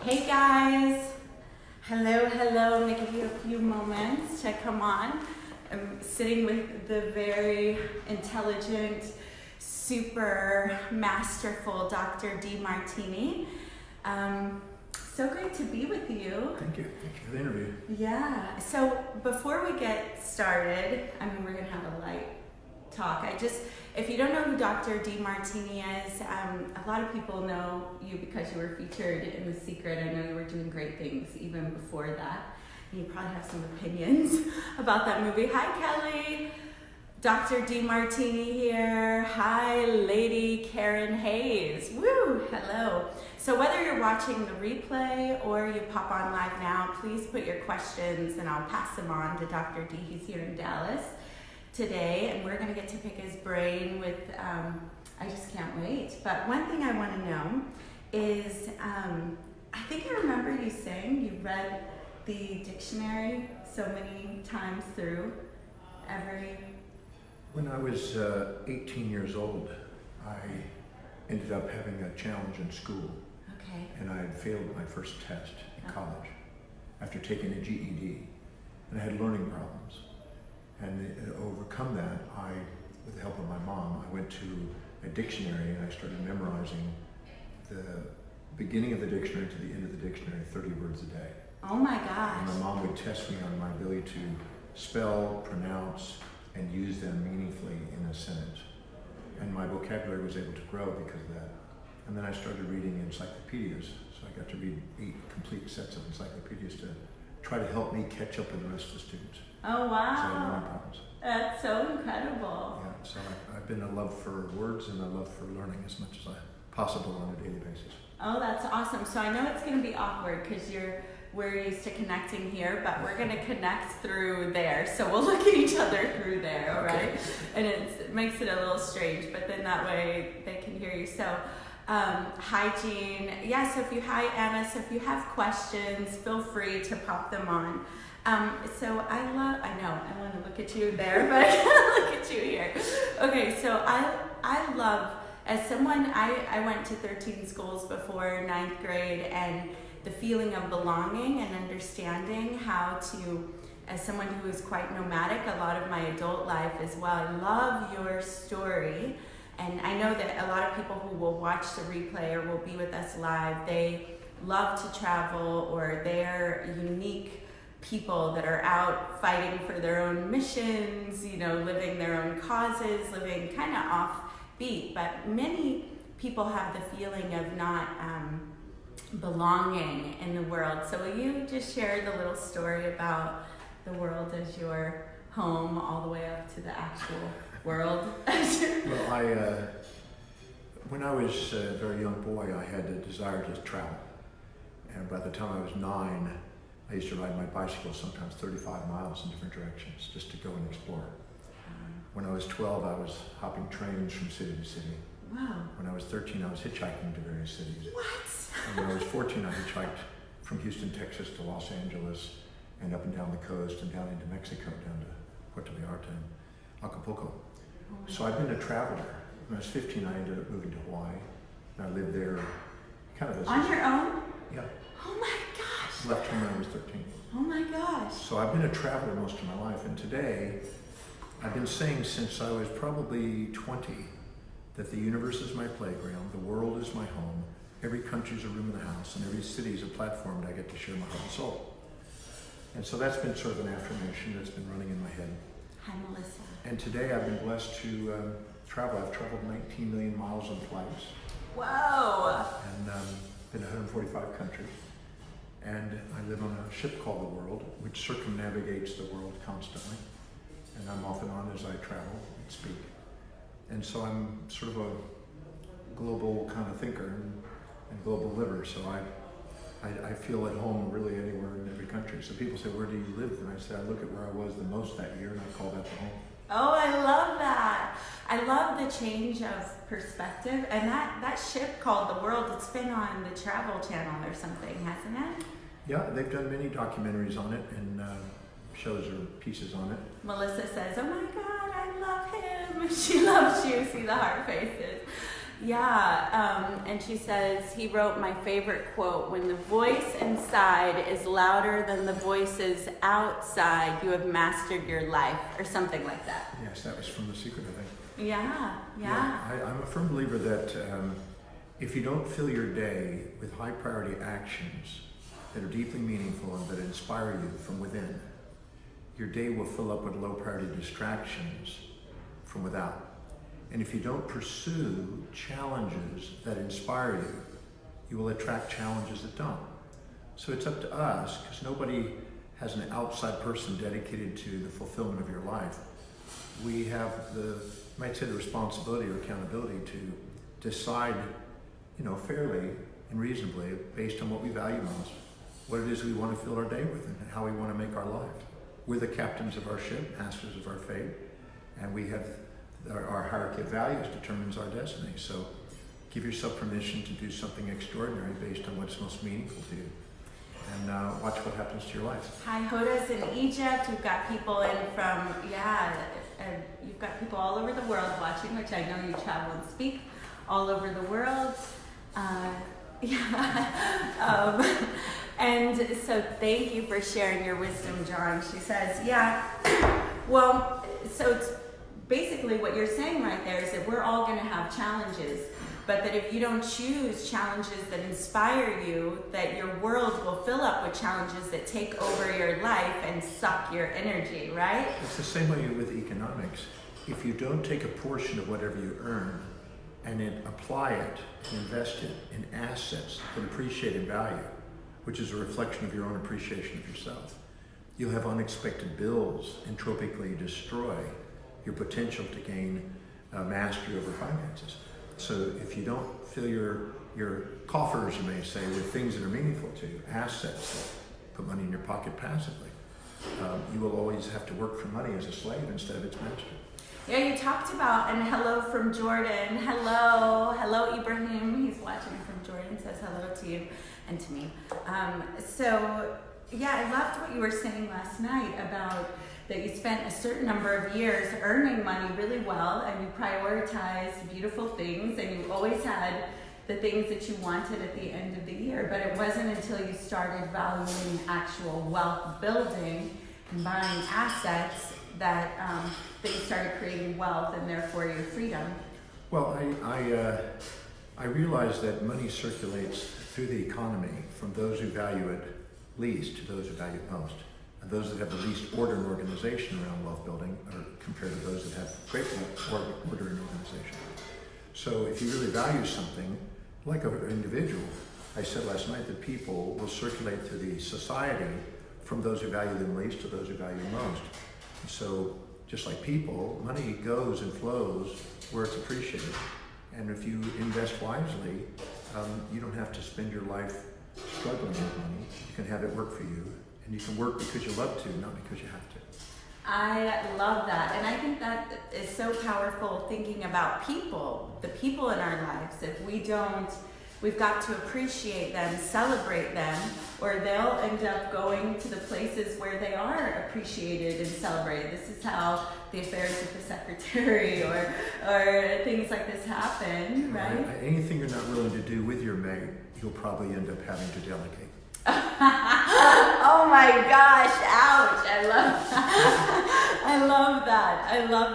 Hey guys! Hello, hello. I'm going to give you a few moments to come on. I'm sitting with the very intelligent, super masterful Dr. Demartini. So great to be with you. Thank you. Thank you for the interview. Yeah. So before we get started, we're going to have a light talk. If you don't know who Dr. Demartini is, a lot of people know you because you were featured in The Secret. I know you were doing great things even before that. And you probably have some opinions about that movie. Hi, Kelly. Dr. Demartini here. Hi, Lady Karen Hayes. Woo! Hello. So whether you're watching the replay or you pop on live now, please put your questions and I'll pass them on to Dr. D. He's here in Dallas today, and we're going to get to pick his brain with, I just can't wait. But one thing I want to know is, I think I remember you saying you read the dictionary so many times through every... When I was 18 years old, I ended up having a challenge in school. Okay. And I had failed my first test in college after taking a GED. And I had learning problems. And to overcome that, with the help of my mom, I went to a dictionary and I started memorizing the beginning of the dictionary to the end of the dictionary, 30 words a day. Oh my gosh. And my mom would test me on my ability to spell, pronounce, and use them meaningfully in a sentence. And my vocabulary was able to grow because of that. And then I started reading encyclopedias. So I got to read 8 complete sets of encyclopedias to try to help me catch up with the rest of the students. Oh So I had learning wow. problems. That's so incredible. Yeah, so I've been a love for words and a love for learning as much as possible on a daily basis. Oh, that's awesome. So I know it's going to be awkward because we're used to connecting here, but we're going to connect through there. So we'll look at each other through there, all Okay. right? And it makes it a little strange, but then that way they can hear you. So hygiene. Yeah, so hi Anna, so if you have questions, feel free to pop them on. So I want to look at you there, but I can't look at you here. Okay, so I love, as someone, I went to 13 schools before 9th grade, and the feeling of belonging and understanding how to, as someone who is quite nomadic, a lot of my adult life as well. I love your story, and I know that a lot of people who will watch the replay or will be with us live, they love to travel, or they're unique people that are out fighting for their own missions, living their own causes, living kind of offbeat. But many people have the feeling of not belonging in the world. So will you just share the little story about the world as your home all the way up to the actual world? Well, when I was a very young boy, I had a desire to travel. And by the time I was 9, I used to ride my bicycle sometimes 35 miles in different directions just to go and explore. When I was 12, I was hopping trains from city to city. Wow. When I was 13, I was hitchhiking to various cities. What? And when I was 14, I hitchhiked from Houston, Texas to Los Angeles and up and down the coast and down into Mexico, down to Puerto Vallarta and Acapulco. So I've been a traveler. When I was 15, I ended up moving to Hawaii. And I lived there kind of as On your own? Yeah. Oh my gosh. Left home when I was 13. Oh my gosh. So I've been a traveler most of my life, and today I've been saying since I was probably 20 that the universe is my playground, the world is my home, every country is a room in the house, and every city is a platform that I get to share my heart and soul. And so that's been sort of an affirmation that's been running in my head. Hi, Melissa. And today I've been blessed to travel. I've traveled 19 million miles on flights. Whoa. And been to 145 countries. And I live on a ship called the World, which circumnavigates the world constantly. And I'm off and on as I travel and speak. And so I'm sort of a global kind of thinker and global liver. So I feel at home really anywhere in every country. So people say, where do you live? And I say, I look at where I was the most that year and I call that the home. Oh, I love that. I love the change of perspective. And that ship called The World, it's been on the Travel Channel or something, hasn't it? Yeah, they've done many documentaries on it and shows or pieces on it. Melissa says, oh my God, I love him. She loves you. See the heart faces. Yeah, and she says, he wrote my favorite quote, when the voice inside is louder than the voices outside, you have mastered your life, or something like that. Yes, that was from The Secret, I think. Yeah. I'm a firm believer that if you don't fill your day with high priority actions that are deeply meaningful and that inspire you from within, your day will fill up with low priority distractions from without. And if you don't pursue challenges that inspire you, you will attract challenges that don't. So it's up to us, because nobody has an outside person dedicated to the fulfillment of your life. We have the, might say, the responsibility or accountability to decide, fairly and reasonably, based on what we value most, what it is we want to fill our day with and how we want to make our life. We're the captains of our ship, masters of our fate, and we have our hierarchy of values determines our destiny. So give yourself permission to do something extraordinary based on what's most meaningful to you. And watch what happens to your life. Hi, Hoda's in Egypt. We've got people in from, you've got people all over the world watching, which I know you travel and speak all over the world. And so thank you for sharing your wisdom, John. She says, so it's basically what you're saying right there is that we're all going to have challenges, but that if you don't choose challenges that inspire you, that your world will fill up with challenges that take over your life and suck your energy, right? It's the same way with economics. If you don't take a portion of whatever you earn and then apply it and invest it in assets that appreciate in value, which is a reflection of your own appreciation of yourself, you'll have unexpected bills entropically destroy your potential to gain mastery over finances. So if you don't fill your coffers, you may say, with things that are meaningful to you, assets that put money in your pocket passively, you will always have to work for money as a slave instead of its master. Yeah, you talked about, and hello from Jordan. Hello Ibrahim. He's watching from Jordan, says hello to you and to me. I loved what you were saying last night about that you spent a certain number of years earning money really well, and you prioritized beautiful things, and you always had the things that you wanted at the end of the year, but it wasn't until you started valuing actual wealth building and buying assets that you started creating wealth and therefore your freedom. Well, I realize that money circulates through the economy from those who value it least to those who value it most. And those that have the least order and organization around wealth building are compared to those that have great order and organization. So if you really value something, like an individual, I said last night that people will circulate through the society from those who value them least to those who value them most. And so just like people, money goes and flows where it's appreciated. And if you invest wisely, you don't have to spend your life struggling with money. You can have it work for you. And you can work because you love to, not because you have to. I love that. And I think that is so powerful, thinking about people, the people in our lives. If we don't, we've got to appreciate them, celebrate them, or they'll end up going to the places where they are appreciated and celebrated. This is how the affairs with the secretary or things like this happen, right? Anything you're not willing to do with your mate, you'll probably end up having to delegate. Oh my gosh, ouch. I love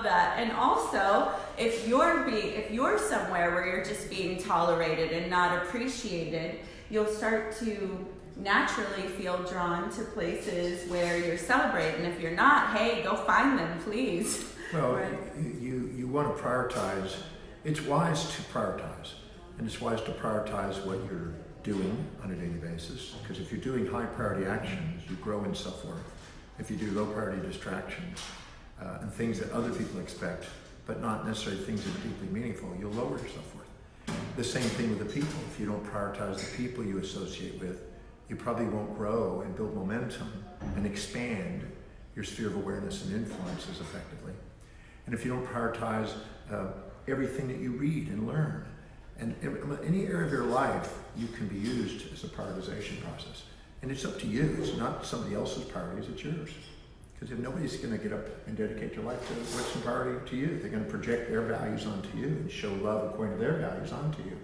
that. And also, if you're somewhere where you're just being tolerated and not appreciated, you'll start to naturally feel drawn to places where you're celebrated. And if you're not, hey, go find them, please. Well, right? you want to prioritize. It's wise to prioritize. And it's wise to prioritize what you're doing on a daily basis, because if you're doing high priority actions, you grow in self-worth. If you do low priority distractions and things that other people expect, but not necessarily things that are deeply meaningful, you'll lower your self-worth. The same thing with the people. If you don't prioritize the people you associate with, you probably won't grow and build momentum and expand your sphere of awareness and influences effectively. And if you don't prioritize everything that you read and learn, and any area of your life, you can be used as a prioritization process. And it's up to you. It's not somebody else's priorities, it's yours. Because if nobody's going to get up and dedicate their life to what's in priority to you, they're going to project their values onto you and show love according to their values onto you.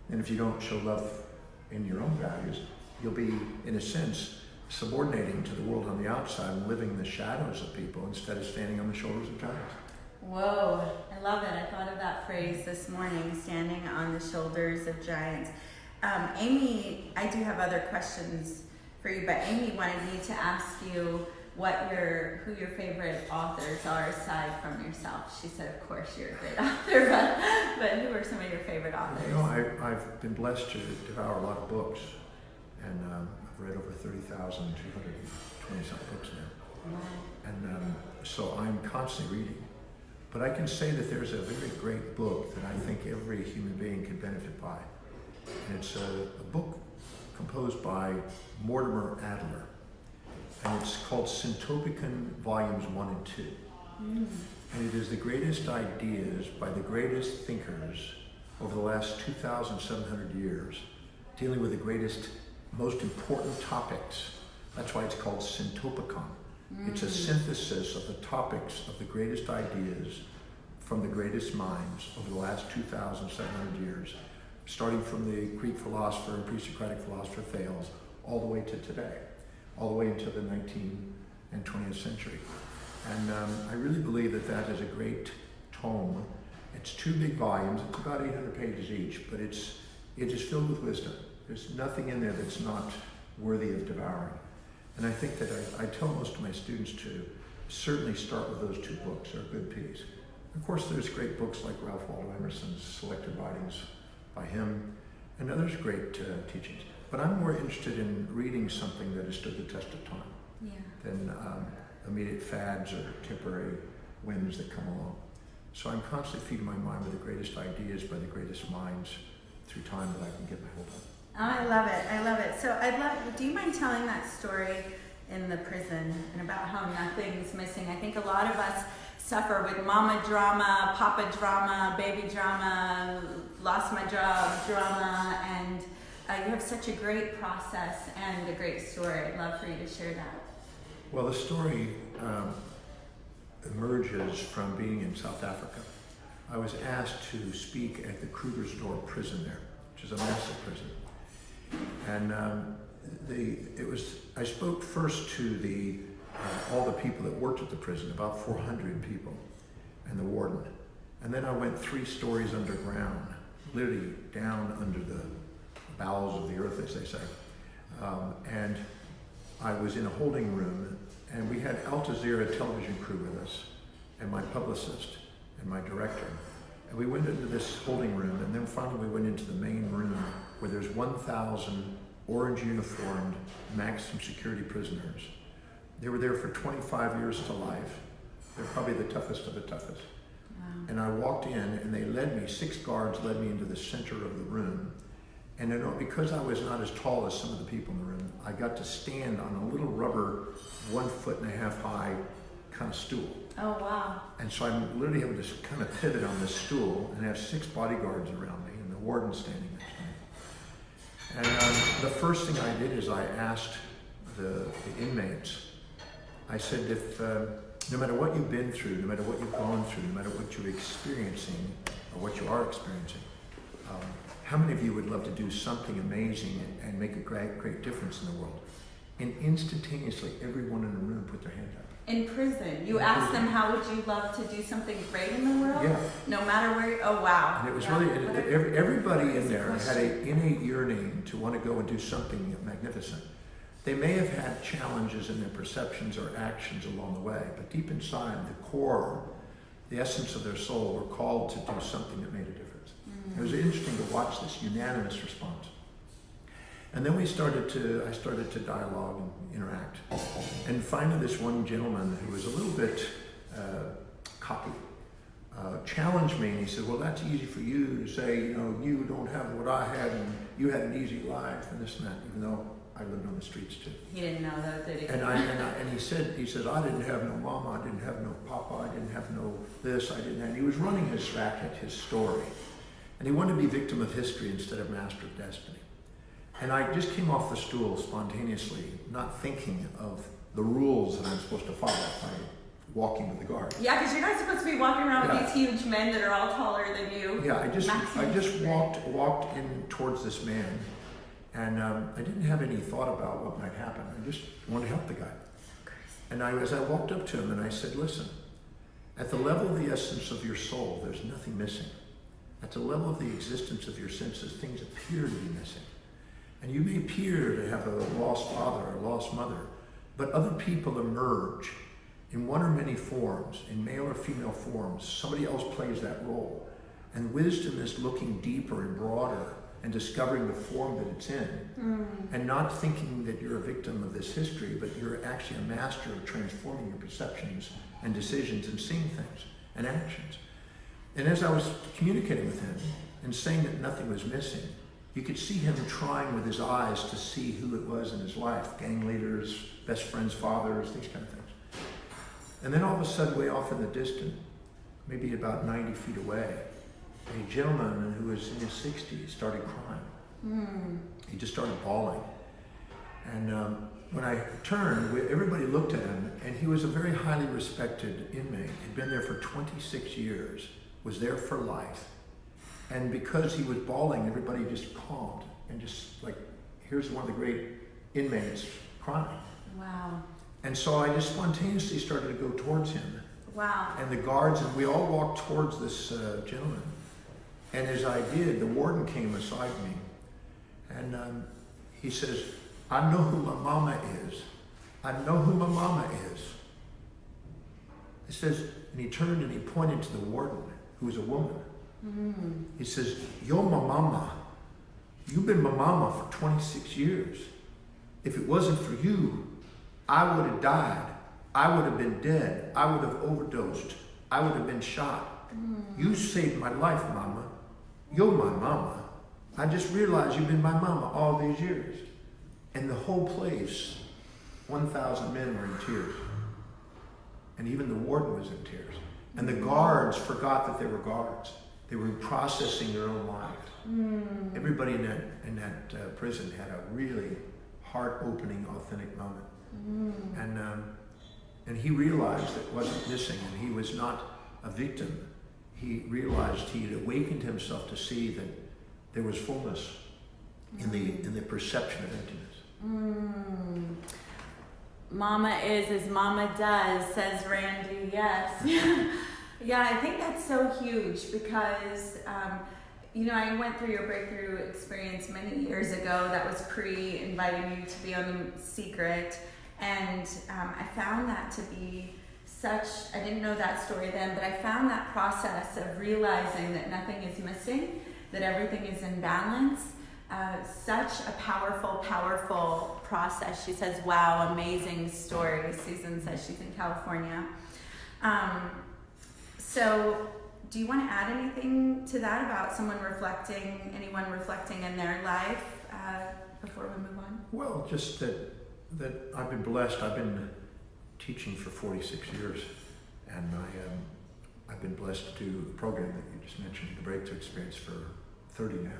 And if you don't show love in your own values, you'll be, in a sense, subordinating to the world on the outside and living in the shadows of people instead of standing on the shoulders of giants. Whoa, I love it. I thought of that phrase this morning, standing on the shoulders of giants. Amy, I do have other questions for you, but Amy wanted me to ask you who your favorite authors are aside from yourself. She said, of course, you're a great author, but who are some of your favorite authors? You know, I've been blessed to devour a lot of books, and I've read over 30,220-something books now. Wow. And so I'm constantly reading. But I can say that there's a very great book that I think every human being can benefit by. And it's a book composed by Mortimer Adler. And it's called Syntopicon Volumes 1 and 2. And it is the greatest ideas by the greatest thinkers over the last 2,700 years, dealing with the greatest, most important topics. That's why it's called Syntopicon. It's a synthesis of the topics of the greatest ideas from the greatest minds over the last 2,700 years, starting from the Greek philosopher and pre-Socratic philosopher Thales, all the way to today, all the way into the 19th and 20th century. And I really believe that that is a great tome. It's 2 big volumes. It's about 800 pages each, but it is filled with wisdom. There's nothing in there that's not worthy of devouring. And I think that I tell most of my students to certainly start with those 2 books. They're a good piece. Of course, there's great books like Ralph Waldo Emerson's Selected Writings by him, and others great teachings. But I'm more interested in reading something that has stood the test of time than immediate fads or temporary whims that come along. So I'm constantly feeding my mind with the greatest ideas by the greatest minds through time that I can get my hold on. Oh, I love it. I love it. So do you mind telling that story in the prison and about how nothing's missing? I think a lot of us suffer with mama drama, papa drama, baby drama, lost my job drama, and you have such a great process and a great story. I'd love for you to share that. Well, the story emerges from being in South Africa. I was asked to speak at the Krugersdorp prison there, which is a massive prison. And I spoke first to all the people that worked at the prison, about 400 people, and the warden. And then I went 3 stories underground, literally down under the bowels of the earth, as they say. And I was in a holding room, and we had Al Jazeera television crew with us, and my publicist, and my director. And we went into this holding room, and then finally we went into the main room where there's 1,000 orange uniformed maximum security prisoners. They were there for 25 years to life. They're probably the toughest of the toughest. Wow. And I walked in, and they led me, 6 guards led me into the center of the room. And because I was not as tall as some of the people in the room, I got to stand on a little rubber 1.5 foot high kind of stool. Oh, wow. And so I'm literally able to kind of pivot on this stool and have 6 bodyguards around me and the warden standing next to me. And the first thing I did is I asked the inmates, I said, if no matter what you've been through, no matter what you've gone through, no matter what you're experiencing or what you are experiencing, how many of you would love to do something amazing and make a great difference in the world? And instantaneously, everyone in the room put their hand up. In prison, you asked them, how would you love to do something great in the world? Yeah. No matter where, oh wow. And it was everybody in there had an innate yearning to want to go and do something magnificent. They may have had challenges in their perceptions or actions along the way, but deep inside, the core, the essence of their soul, were called to do something that made a difference. It was interesting to watch this unanimous response. And then I started to dialogue and interact. And finally this one gentleman who was a little bit cocky challenged me, and he said, well, that's easy for you to say, you don't have what I had and you had an easy life and this and that, even though I lived on the streets too. He didn't know that, did he? And he said, I didn't have no mama, I didn't have no papa, I didn't have no this, I didn't have, and he was running his racket, his story. And he wanted to be victim of history instead of master of destiny. And I just came off the stool spontaneously, not thinking of the rules that I'm supposed to follow by walking with the guard. Yeah, because you're not supposed to be walking around Yeah. with these huge men that are all taller than you. Yeah, I just Maximum walked in towards this man, and I didn't have any thought about what might happen. I just wanted to help the guy. And as I walked up to him, and I said, listen, at the level of the essence of your soul, there's nothing missing. At the level of the existence of your senses, things appear to be missing. And you may appear to have a lost father or a lost mother, but other people emerge in one or many forms, in male or female forms. Somebody else plays that role. And wisdom is looking deeper and broader and discovering the form that it's in, and not thinking that you're a victim of this history, but you're actually a master of transforming your perceptions and decisions and seeing things and actions. And as I was communicating with him and saying that nothing was missing, you could see him trying with his eyes to see who it was in his life, gang leaders, best friends' fathers, these kind of things. And then all of a sudden, way off in the distance, maybe about 90 feet away, a gentleman who was in his 60s started crying. He just started bawling. And when I turned, everybody looked at him, and he was a very highly respected inmate. He'd been there for 26 years, was there for life. And because he was bawling, everybody just calmed and just like, here's one of the great inmates crying. Wow. And so I just spontaneously started to go towards him. Wow. And the guards, and we all walked towards this gentleman. And as I did, the warden came beside me. And he says, I know who my mama is. I know who my mama is. He says, and he turned and he pointed to the warden, who was a woman. He says, you're my mama. You've been my mama for 26 years. If it wasn't for you, I would have died. I would have been dead. I would have overdosed. I would have been shot. You saved my life, mama. You're my mama. I just realized you've been my mama all these years. And the whole place, 1,000 men were in tears. And even the warden was in tears. And the guards forgot that they were guards. They were processing their own lives. Everybody in that prison had a really heart-opening, authentic moment. And he realized that it wasn't missing, and he was not a victim. He realized he had awakened himself to see that there was fullness in the perception of emptiness. Mama is as mama does, says Randy. Yes. Yeah, I think that's so huge because, I went through your breakthrough experience many years ago. That was pre-inviting you to be on The Secret. And I found that to be I didn't know that story then, but I found that process of realizing that nothing is missing, that everything is in balance, such a powerful, powerful process. She says, wow, amazing story. Susan says she's in California. So do you want to add anything to that about anyone reflecting in their life before we move on? Well, just that I've been blessed. I've been teaching for 46 years, and I've been blessed to do a program that you just mentioned, the Breakthrough Experience, for 30 now.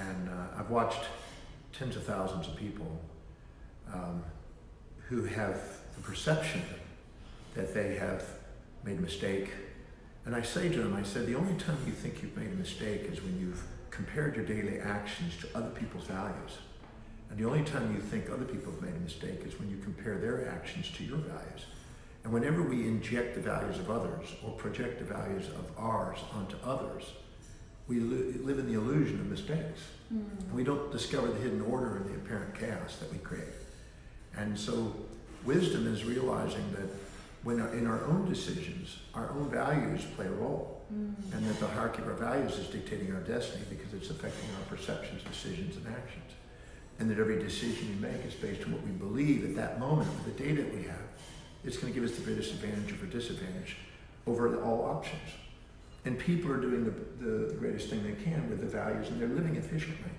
And I've watched tens of thousands of people who have the perception that they have made a mistake. And I say to them, the only time you think you've made a mistake is when you've compared your daily actions to other people's values. And the only time you think other people have made a mistake is when you compare their actions to your values. And whenever we inject the values of others or project the values of ours onto others, we live in the illusion of mistakes. We don't discover the hidden order in the apparent chaos that we create. And so wisdom is realizing that when in our own decisions, our own values play a role. And that the hierarchy of our values is dictating our destiny because it's affecting our perceptions, decisions, and actions. And that every decision we make is based on what we believe at that moment with the data we have. It's going to give us the greatest advantage or disadvantage over all options. And people are doing the greatest thing they can with the values, and they're living efficiently.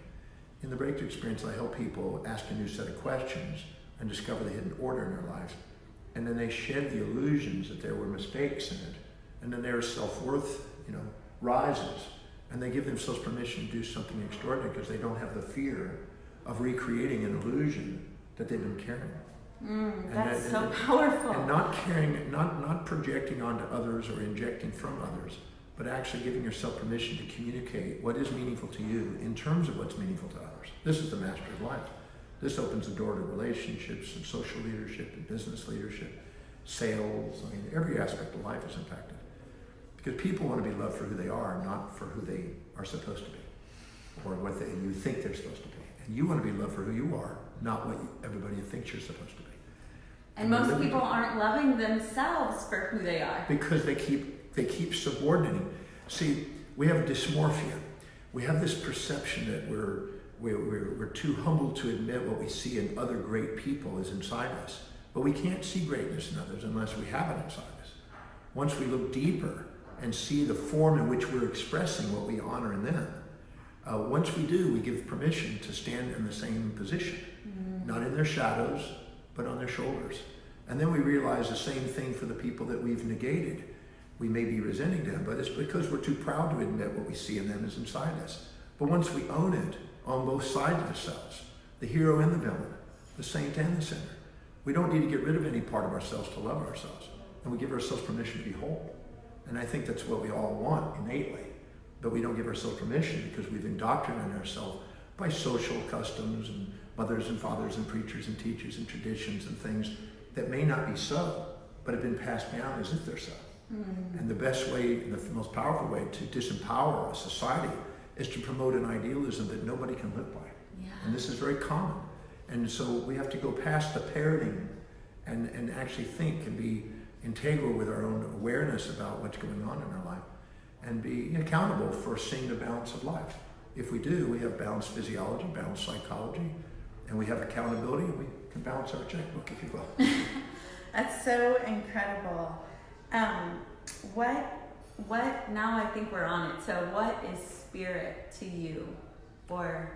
In the Breakthrough Experience, I help people ask a new set of questions and discover the hidden order in their lives. And then they shed the illusions that there were mistakes in it. And then their self-worth, rises. And they give themselves permission to do something extraordinary because they don't have the fear of recreating an illusion that they've been carrying. That's so powerful. And not caring, not projecting onto others or injecting from others, but actually giving yourself permission to communicate what is meaningful to you in terms of what's meaningful to others. This is the master of life. This opens the door to relationships and social leadership and business leadership, sales. I mean, every aspect of life is impacted. Because people want to be loved for who they are, not for who they are supposed to be, or what you think they're supposed to be. And you want to be loved for who you are, not what everybody thinks you're supposed to be. And most people aren't loving themselves for who they are. Because they keep subordinating. See, we have dysmorphia. We have this perception that we're too humble to admit what we see in other great people is inside us. But we can't see greatness in others unless we have it inside us. Once we look deeper and see the form in which we're expressing what we honor in them, once we do, we give permission to stand in the same position, not in their shadows, but on their shoulders. And then we realize the same thing for the people that we've negated. We may be resenting them, but it's because we're too proud to admit what we see in them is inside us. But once we own it on both sides of ourselves, the hero and the villain, the saint and the sinner, we don't need to get rid of any part of ourselves to love ourselves. And we give ourselves permission to be whole. And I think that's what we all want innately. But we don't give ourselves permission because we've indoctrinated ourselves by social customs and mothers and fathers and preachers and teachers and traditions and things that may not be so, but have been passed down as if they're so. And the best way, the most powerful way to disempower a society is to promote an idealism that nobody can live by. Yeah. And this is very common. And so we have to go past the parroting and actually think and be integral with our own awareness about what's going on in our life and be accountable for seeing the balance of life. If we do, we have balanced physiology, balanced psychology, and we have accountability, we can balance our checkbook, if you will. That's so incredible. What, now I think we're on it, so what is spirit to you? Or,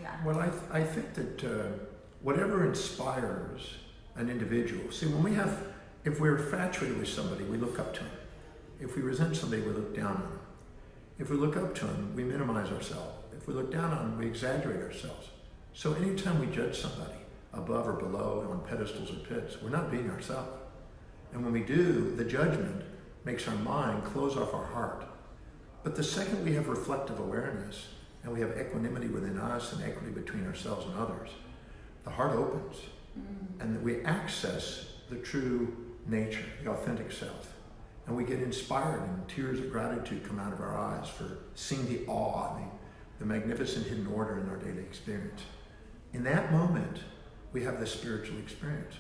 yeah. Well, I think that whatever inspires an individual, see, if we're infatuated with somebody, we look up to them. If we resent somebody, we look down on them. If we look up to them, we minimize ourselves. If we look down on them, we exaggerate ourselves. So anytime we judge somebody above or below on pedestals or pits, we're not being ourselves. And when we do, the judgment makes our mind close off our heart. But the second we have reflective awareness and we have equanimity within us and equity between ourselves and others, the heart opens and we access the true nature, the authentic self. And we get inspired and tears of gratitude come out of our eyes for seeing the awe, the magnificent hidden order in our daily experience. In that moment, we have the spiritual experience.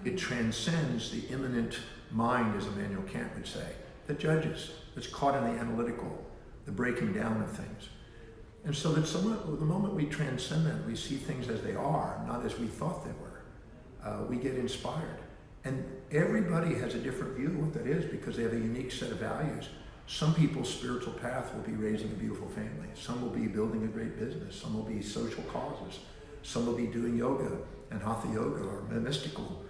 It transcends the immanent mind, as Immanuel Kant would say, that judges, that's caught in the analytical, the breaking down of things. And so that the moment we transcend that, we see things as they are, not as we thought they were. We get inspired. And everybody has a different view of what that is because they have a unique set of values. Some people's spiritual path will be raising a beautiful family. Some will be building a great business. Some will be social causes. Some will be doing yoga and hatha yoga or mystical.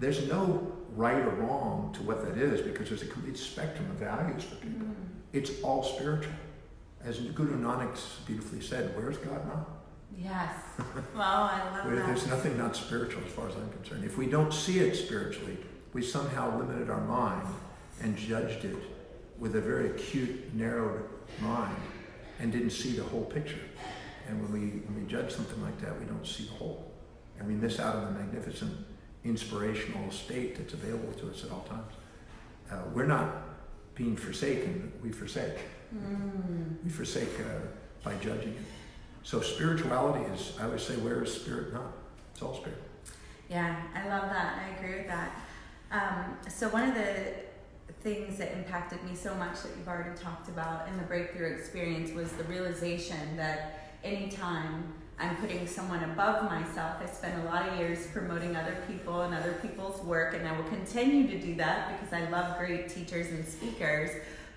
There's no right or wrong to what that is because there's a complete spectrum of values for people. It's all spiritual. As Guru Nanak beautifully said, where's God now? Yes. Well, I love that. There's nothing not spiritual as far as I'm concerned. If we don't see it spiritually, we somehow limited our mind and judged it with a very acute, narrowed mind and didn't see the whole picture. And when we judge something like that, we don't see the whole. And we miss out on the magnificent inspirational state that's available to us at all times. We're not being forsaken, we forsake. We forsake by judging it. So spirituality is, I would say, where is spirit not? It's all spirit. Yeah, I love that. I agree with that. So one of the things that impacted me so much that you've already talked about in the breakthrough experience was the realization that anytime I'm putting someone above myself, I spend a lot of years promoting other people and other people's work, and I will continue to do that because I love great teachers and speakers.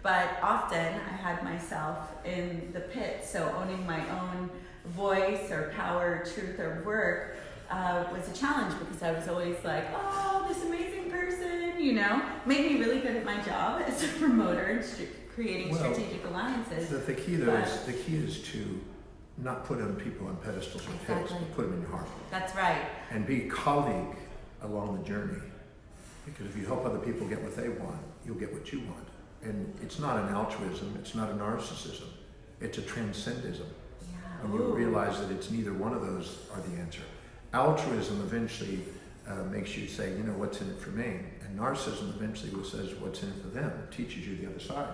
But often I had myself in the pit, so owning my own voice or power, truth, or work was a challenge because I was always like, oh, this amazing person, made me really good at my job as a promoter and creating strategic alliances. The key is to not put people on pedestals or pits, but put them in your heart. That's right. And be colleague along the journey. Because if you help other people get what they want, you'll get what you want. And it's not an altruism, it's not a narcissism, it's a transcendism. Yeah. And you realize that it's neither one of those are the answer. Altruism eventually makes you say, you know, what's in it for me? And narcissism eventually says, what's in it for them? It teaches you the other side.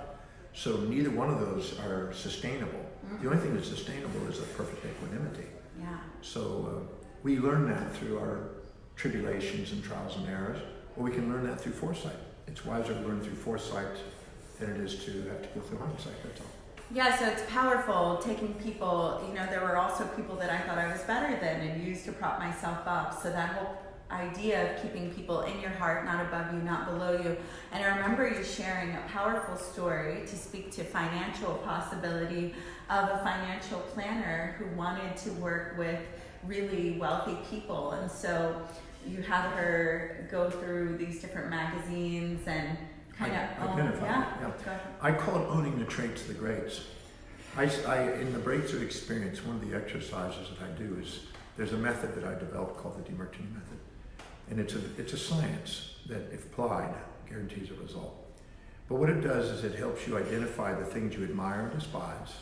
So neither one of those are sustainable. The only thing that's sustainable is a perfect equanimity. Yeah. So we learn that through our tribulations and trials and errors, or we can learn that through foresight. It's wiser to learn through foresight than it is to have to go through hindsight, that's all. Yeah, so it's powerful taking people, you know, there were also people that I thought I was better than and used to prop myself up. So that whole idea of keeping people in your heart, not above you, not below you. And I remember you sharing a powerful story to speak to financial possibility of a financial planner who wanted to work with really wealthy people. And so you had her go through these different magazines and kind of identify. Yeah. I call it owning the traits of the greats. In the breakthrough experience, one of the exercises that I do is, there's a method that I developed called the Demartini method. And it's a science that, if applied, guarantees a result. But what it does is it helps you identify the things you admire and despise,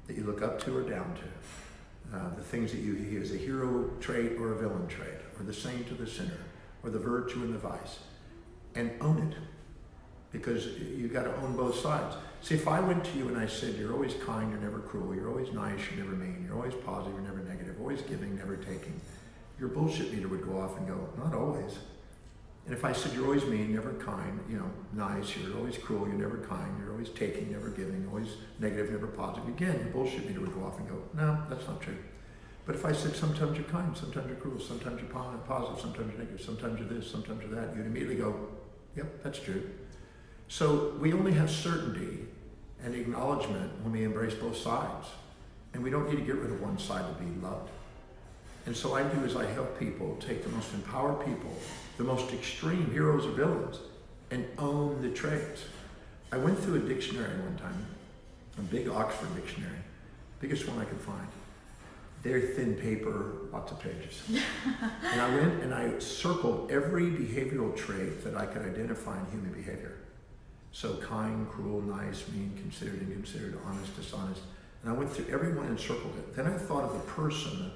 that you look up to or down to, the things that you see as a hero trait or a villain trait, or the saint or the sinner, or the virtue and the vice, and own it. Because you got to own both sides. See, if I went to you and I said, you're always kind, you're never cruel, you're always nice, you're never mean, you're always positive, you're never negative, always giving, never taking, your bullshit meter would go off and go, not always. And if I said, you're always mean, never kind, you know, nice, you're always cruel, you're never kind, you're always taking, never giving, always negative, never positive, again, your bullshit meter would go off and go, no, that's not true. But if I said, sometimes you're kind, sometimes you're cruel, sometimes you're positive, sometimes you're negative, sometimes you're this, sometimes you're that, you'd immediately go, yep, that's true. So we only have certainty and acknowledgement when we embrace both sides. And we don't need to get rid of one side to be loved. And so I do is I help people take the most empowered people, the most extreme heroes or villains, and own the traits. I went through a dictionary one time, a big Oxford dictionary, biggest one I could find. Very thin paper, lots of pages. And I went and I circled every behavioral trait that I could identify in human behavior. So kind, cruel, nice, mean, considered, inconsidered, honest, dishonest. And I went through every one and circled it. Then I thought of the person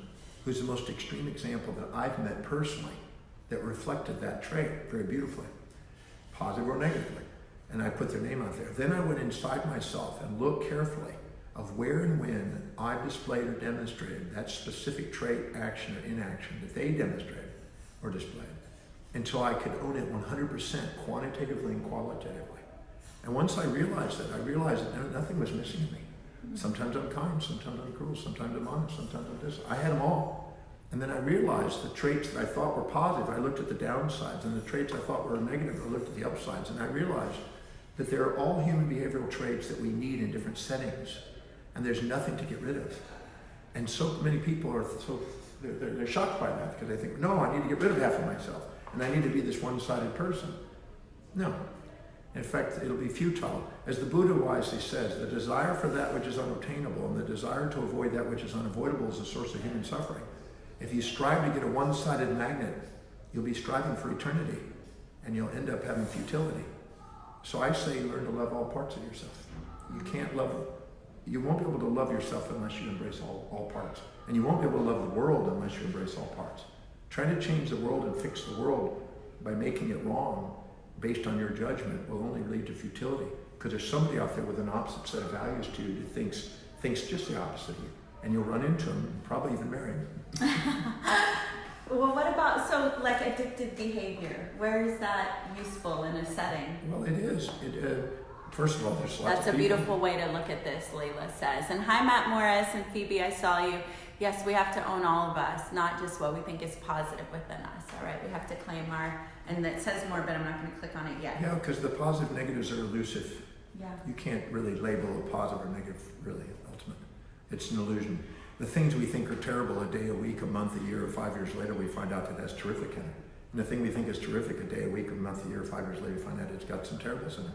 who's the most extreme example that I've met personally that reflected that trait very beautifully, positive or negatively. And I put their name out there. Then I went inside myself and looked carefully of where and when I've displayed or demonstrated that specific trait, action, or inaction that they demonstrated or displayed, until I could own it 100% quantitatively and qualitatively. And once I realized that nothing was missing in me. Sometimes I'm kind, sometimes I'm cruel, sometimes I'm honest, sometimes I'm this. I had them all. And then I realized the traits that I thought were positive, I looked at the downsides, and the traits I thought were negative, I looked at the upsides, and I realized that they're all human behavioral traits that we need in different settings, and there's nothing to get rid of. And so many people are they're shocked by that, because they think, no, I need to get rid of half of myself, and I need to be this one-sided person. No. In fact, it'll be futile. As the Buddha wisely says, the desire for that which is unobtainable and the desire to avoid that which is unavoidable is the source of human suffering. If you strive to get a one-sided magnet, you'll be striving for eternity, and you'll end up having futility. So I say learn to love all parts of yourself. You won't be able to love yourself unless you embrace all parts. And you won't be able to love the world unless you embrace all parts. Trying to change the world and fix the world by making it wrong based on your judgment will only lead to futility, because there's somebody out there with an opposite set of values to you that thinks just the opposite of you, and you'll run into them and probably even marry them. Well, what about, so like addictive behavior, where is that useful in a setting? Well, it is. First of all, there's lots That's of a beautiful way to look at this, Layla says. And hi, Matt Morris and Phoebe, I saw you. Yes, we have to own all of us, not just what we think is positive within us, all right? We have to claim and it says more, but I'm not going to click on it yet. Yeah, because the positive negatives are elusive. Yeah. You can't really label a positive or negative, really, ultimately. It's an illusion. The things we think are terrible a day, a week, a month, a year, or 5 years later, we find out that that's terrific in it. And the thing we think is terrific a day, a week, a month, a year, 5 years later, you find out it's got some terribles in it.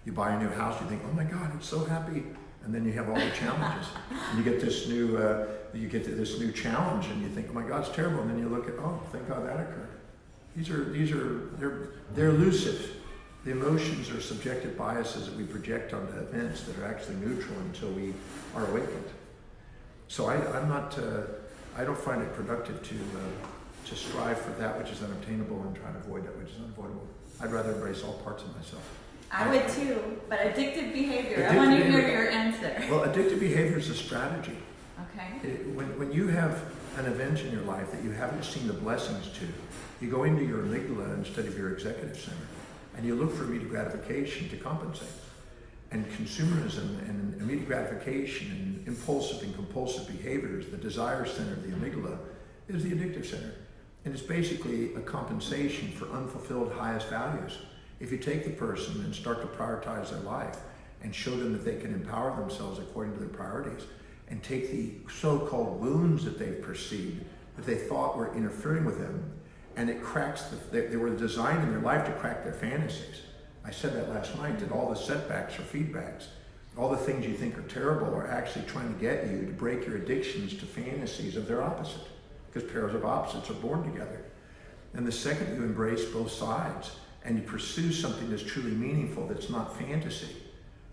You buy a new house, you think, oh my God, it's so happy. And then you have all the challenges. And you get this new challenge, and you think, oh my God, it's terrible. And then you look at, oh, thank God that occurred. They're elusive. The emotions are subjective biases that we project onto events that are actually neutral until we are awakened. So I don't find it productive to strive for that which is unobtainable and try to avoid that which is unavoidable. I'd rather embrace all parts of myself. I would too, but addictive behavior. I want to hear your answer. Well, addictive behavior is a strategy. Okay. When you have an event in your life that you haven't seen the blessings to, you go into your amygdala instead of your executive center, and you look for immediate gratification to compensate. And consumerism and immediate gratification and impulsive and compulsive behaviors, the desire center of the amygdala, is the addictive center. And it's basically a compensation for unfulfilled highest values. If you take the person and start to prioritize their life and show them that they can empower themselves according to their priorities, and take the so-called wounds that they've perceived, that they thought were interfering with them, and it cracks, they were designed in their life to crack their fantasies. I said that last night, that all the setbacks are feedbacks. All the things you think are terrible are actually trying to get you to break your addictions to fantasies of their opposite, because pairs of opposites are born together. And the second you embrace both sides and you pursue something that's truly meaningful, that's not fantasy,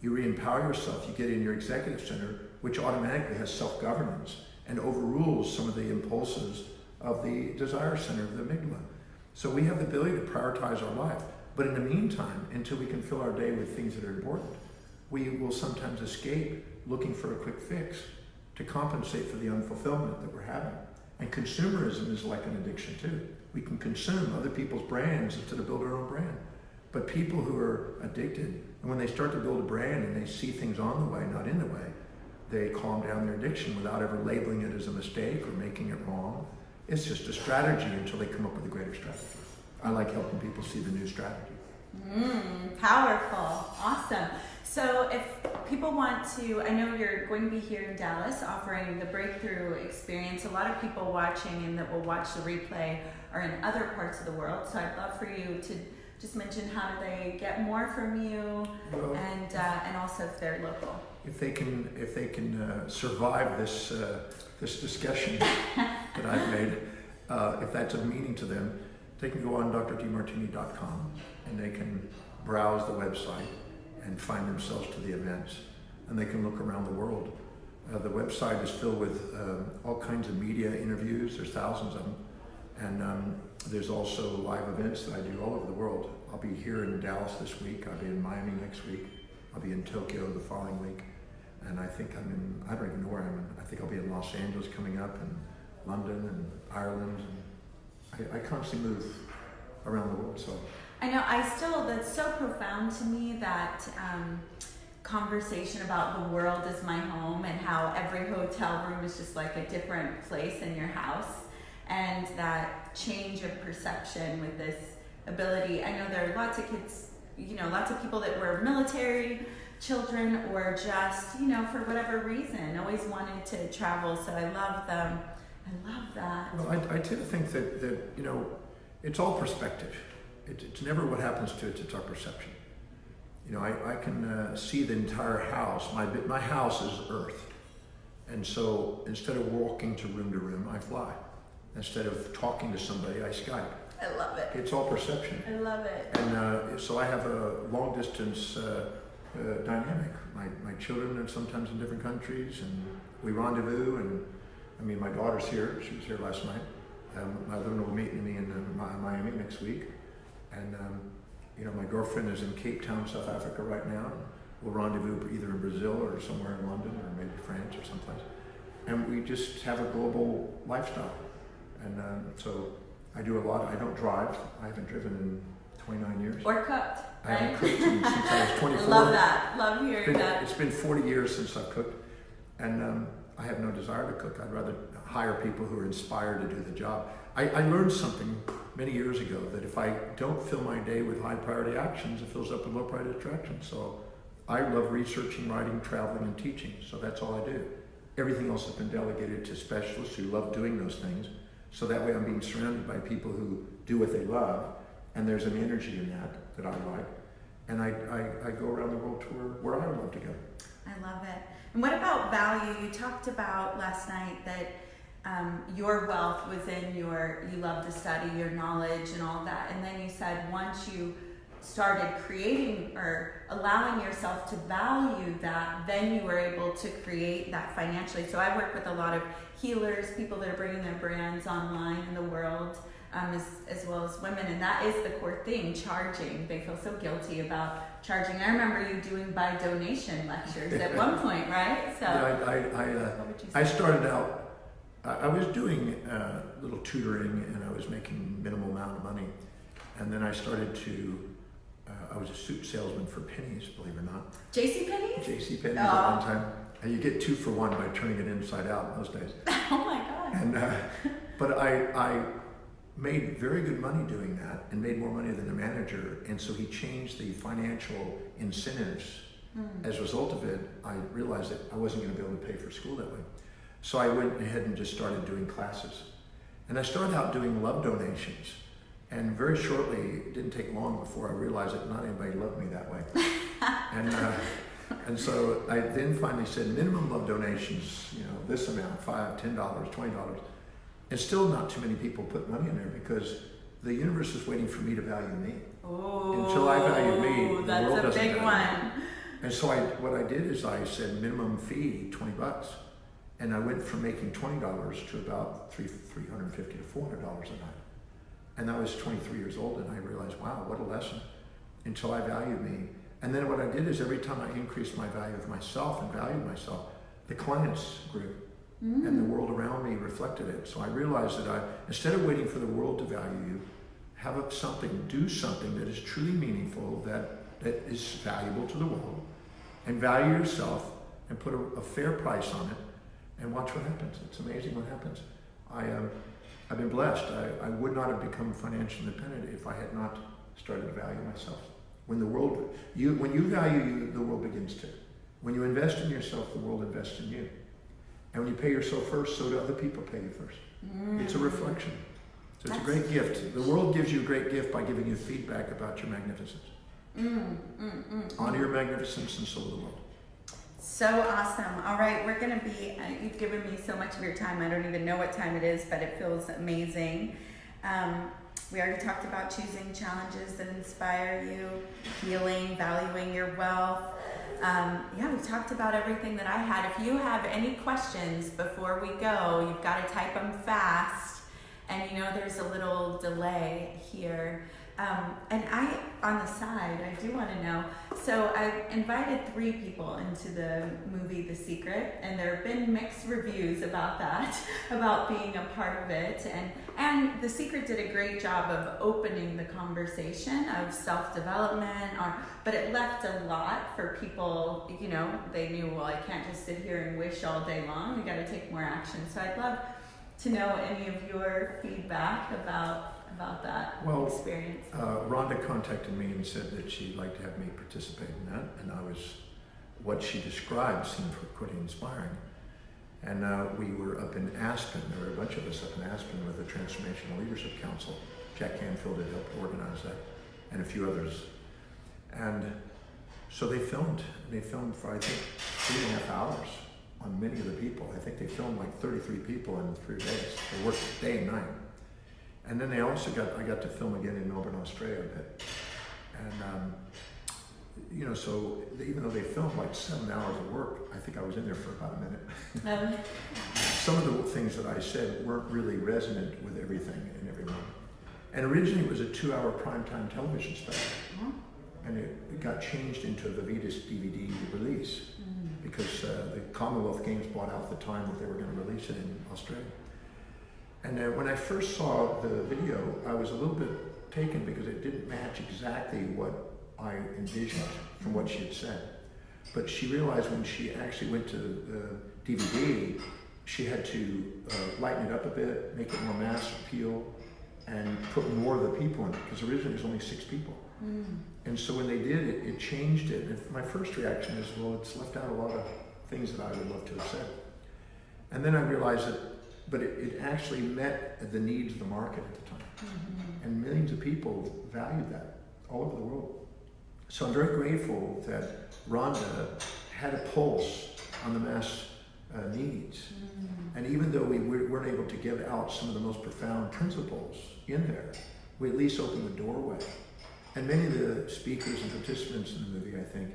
you re-empower yourself, you get in your executive center, which automatically has self-governance and overrules some of the impulses of the desire center of the amygdala. So we have the ability to prioritize our life. But in the meantime, until we can fill our day with things that are important, we will sometimes escape looking for a quick fix to compensate for the unfulfillment that we're having. And consumerism is like an addiction too. We can consume other people's brands instead of build our own brand. But people who are addicted, and when they start to build a brand and they see things on the way, not in the way, they calm down their addiction without ever labeling it as a mistake or making it wrong. It's just a strategy until they come up with a greater strategy. I like helping people see the new strategy. Powerful. Awesome. So if people want to, I know you're going to be here in Dallas offering the breakthrough experience. A lot of people watching and that will watch the replay are in other parts of the world. So I'd love for you to just mention how do they get more from you, and also if they're local. If they can survive this discussion that I've made, if that's of meaning to them, they can go on drdemartini.com and they can browse the website and find themselves to the events, and they can look around the world. The website is filled with all kinds of media interviews. There's thousands of them, and there's also live events that I do all over the world. I'll be here in Dallas this week. I'll be in Miami next week. I'll be in Tokyo the following week. And I think I don't even know where I'm in. I think I'll be in Los Angeles coming up, and London and Ireland. And I constantly move around the world. So I know, that's so profound to me, that conversation about the world is my home and how every hotel room is just like a different place in your house, and that change of perception with this ability. I know there are lots of kids, lots of people that were military children or just, for whatever reason, always wanted to travel. So I love them. I love that. Well, I tend to think that it's all perspective. It's never what happens to it, it's our perception. I can see the entire house. My house is Earth. And so instead of walking to room, I fly. Instead of talking to somebody, I Skype. I love it. It's all perception. I love it. And so I have a long distance dynamic. My children are sometimes in different countries, and we rendezvous. And my daughter's here. She was here last night. My husband will meet me in Miami next week. And my girlfriend is in Cape Town, South Africa right now. We'll rendezvous either in Brazil or somewhere in London or maybe France or someplace. And we just have a global lifestyle. And so I do a lot. I don't drive. I haven't driven in 29 years. Or cooked, I right? haven't cooked since I was 24. I love that. Love hearing that. It's been 40 years since I've cooked. And I have no desire to cook. I'd rather hire people who are inspired to do the job. I learned something many years ago, that if I don't fill my day with high priority actions, it fills up with low priority distractions. So I love researching, writing, traveling, and teaching. So that's all I do. Everything else has been delegated to specialists who love doing those things. So that way I'm being surrounded by people who do what they love, and there's an energy in that I like. And I go around the world to where I would love to go. I love it. And what about value? You talked about last night that your wealth was in you love to study, your knowledge and all that. And then you said once you started creating or allowing yourself to value that, then you were able to create that financially. So I work with a lot of healers, people that are bringing their brands online in the world, as well as women, and that is the core thing, charging. They feel so guilty about charging. I remember you doing by donation lectures at one point, right? So yeah, I started out, I was doing little tutoring and I was making minimal amount of money. And then I started to, I was a suit salesman for pennies, believe it or not. JCPenney? JCPenney at one time. And you get 2 for 1 by turning it inside out in those days. Oh my God. And, but I made very good money doing that and made more money than a manager. And so he changed the financial incentives. As a result of it, I realized that I wasn't going to be able to pay for school that way. So I went ahead and just started doing classes. And I started out doing love donations. And very shortly, it didn't take long before I realized that not anybody loved me that way. And so I then finally said, minimum love donations, this amount, $5, $10, $20. And still not too many people put money in there because the universe is waiting for me to value me. Oh, until I value me, the world doesn't big value one. me. And so what I did is I said minimum fee, $20. And I went from making $20 to about $350 to $400 a night. And I was 23 years old and I realized, wow, what a lesson, until I valued me. And then what I did is every time I increased my value of myself and valued myself, the clients grew and the world around me reflected it. So I realized that instead of waiting for the world to value you, do something that is truly meaningful, that is valuable to the world, and value yourself and put a fair price on it and watch what happens. It's amazing what happens. I've been blessed. I would not have become financially independent if I had not started to value myself. When you value you, the world begins to. When you invest in yourself, the world invests in you. And when you pay yourself first, so do other people pay you first. It's a reflection. So it's a great gift. The world gives you a great gift by giving you feedback about your magnificence. Honor your magnificence and so will the world. So awesome. All right, we're going to be, you've given me so much of your time. I don't even know what time it is, but it feels amazing. We already talked about choosing challenges that inspire you, healing, valuing your wealth. We talked about everything that I had. If you have any questions before we go, you've got to type them fast. And there's a little delay here. And on the side, I do want to know, so I invited 3 people into the movie The Secret, and there have been mixed reviews about that, about being a part of it. And The Secret did a great job of opening the conversation of self-development, but it left a lot for people, they knew, well, I can't just sit here and wish all day long, we got to take more action. So I'd love to know any of your feedback about that experience. Rhonda contacted me and said that she'd like to have me participate in that, and what she described seemed quite inspiring. And we were up in Aspen. There were a bunch of us up in Aspen with the Transformational Leadership Council. Jack Canfield had helped organize that, and a few others. And so they filmed. They filmed for, I think, 3.5 hours on many of the people. I think they filmed like 33 people in 3 days. They worked day and night. And then I got to film again in Melbourne, Australia a bit. And, so even though they filmed like 7 hours of work, I think I was in there for about a minute. Some of the things that I said weren't really resonant with everything and everyone. And originally it was a 2-hour primetime television special. And it got changed into a Vivitas DVD release because the Commonwealth Games bought out the time that they were going to release it in Australia. And when I first saw the video, I was a little bit taken because it didn't match exactly what I envisioned from what she had said. But she realized when she actually went to the DVD, she had to lighten it up a bit, make it more mass appeal, and put more of the people in it, because originally it was only 6 people. And so when they did it, it changed it. And my first reaction is, well, it's left out a lot of things that I would love to have said. And then I realized that but it actually met the needs of the market at the time. And millions of people valued that all over the world. So I'm very grateful that Rhonda had a pulse on the mass needs. And even though we weren't able to give out some of the most profound principles in there, we at least opened the doorway. And many of the speakers and participants in the movie, I think,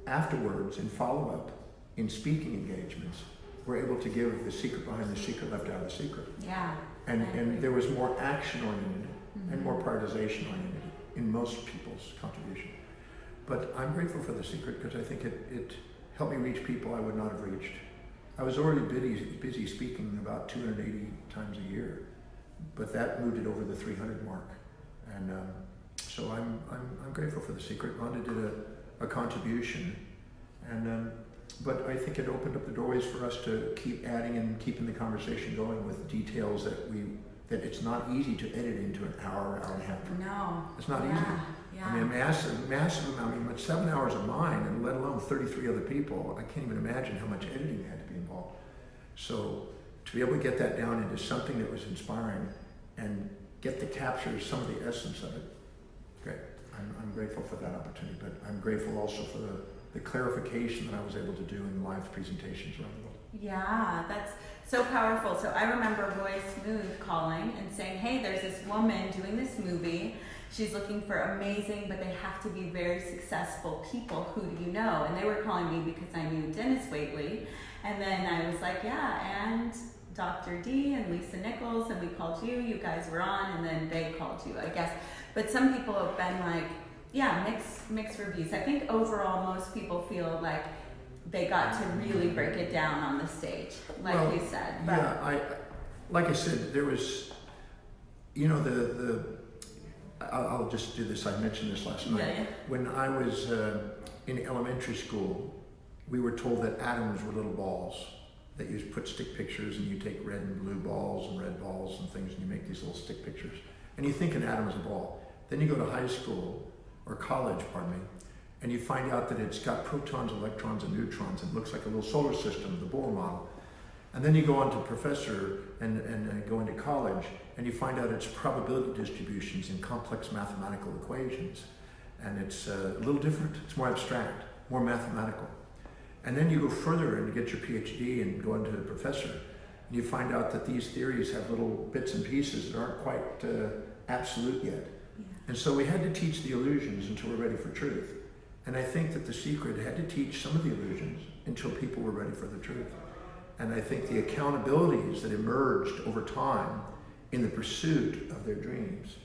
afterwards, in follow-up, in speaking engagements, were able to give the secret behind the secret left out of the secret. Yeah. And there was more action-oriented and more prioritization-oriented in most people's contribution. But I'm grateful for the secret because I think it helped me reach people I would not have reached. I was already busy speaking about 280 times a year, but that moved it over the 300 mark. And so I'm grateful for the secret. Rhonda did a contribution, and but I think it opened up the doorways for us to keep adding and keeping the conversation going with details that it's not easy to edit into an hour and a half. No. It's not easy. Yeah. I mean, a massive amount. I mean, 7 hours of mine, and let alone 33 other people. I can't even imagine how much editing had to be involved. So to be able to get that down into something that was inspiring and get to capture some of the essence of it, great. I'm grateful for that opportunity, but I'm grateful also for the clarification that I was able to do in live presentations around the world. Yeah, that's so powerful. So I remember Roy Smooth calling and saying, hey, there's this woman doing this movie. She's looking for amazing, but they have to be very successful people. Who do you know? And they were calling me because I knew Dennis Waitley. And then I was like, yeah, and Dr. D and Lisa Nichols, and we called you. You guys were on, and then they called you, I guess. But some people have been like, yeah, mixed reviews. I think overall most people feel like they got to really break it down on the stage, like you said. But yeah, like I said, there was, you know, I'll just do this. I mentioned this last night. Yeah. When I was in elementary school, we were told that atoms were little balls that you put stick pictures, and you take red and blue balls and red balls and things, and you make these little stick pictures. And you think an atom is a ball. Then you go to high school, or college, pardon me, and you find out that it's got protons, electrons, and neutrons, and it looks like a little solar system, the Bohr model. And then you go on to professor and go into college, and you find out it's probability distributions in complex mathematical equations. And it's a little different, it's more abstract, more mathematical. And then you go further and get your PhD and go into professor, and you find out that these theories have little bits and pieces that aren't quite absolute yet. yeah. And so we had to teach the illusions until we're ready for truth. And I think that the secret had to teach some of the illusions until people were ready for the truth. And I think the accountabilities that emerged over time in the pursuit of their dreams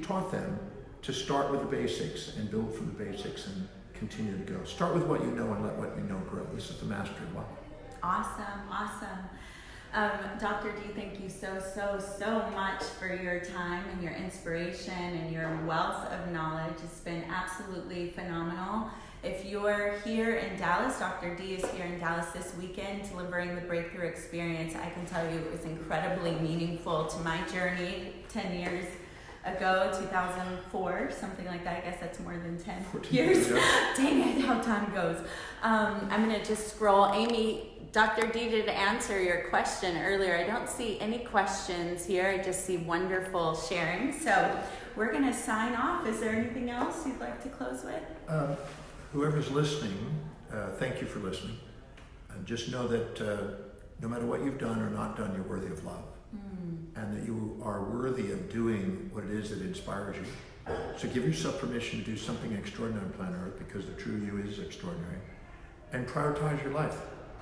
taught them to start with the basics and build from the basics and continue to go. Start with what you know and let what you know grow. This is the mastery of life. Awesome. Dr. D, thank you so much for your time and your inspiration and your wealth of knowledge. It's been absolutely phenomenal. If you're here in Dallas, Dr. D is here in Dallas this weekend delivering the Breakthrough Experience. I can tell you it was incredibly meaningful to my journey 10 years ago, 2004, something like that. I guess that's more than 10 years. Dang it, how time goes. I'm going to just scroll. Amy, Dr. D did answer your question earlier. I don't see any questions here. I just see wonderful sharing. So we're going to sign off. Is there anything else you'd like to close with? Whoever's listening, thank you for listening. Just know that no matter what you've done or not done, you're worthy of love. And that you are worthy of doing what it is that inspires you. So give yourself permission to do something extraordinary on planet Earth, because the true you is extraordinary. And prioritize your life.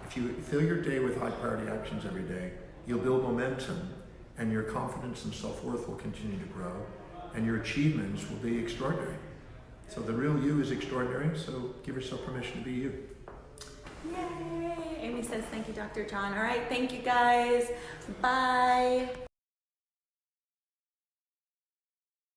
If you fill your day with high priority actions every day, you'll build momentum, and your confidence and self-worth will continue to grow, and your achievements will be extraordinary. So the real you is extraordinary, so give yourself permission to be you. Yay! Amy says thank you, Dr. John. All right, thank you guys. Bye.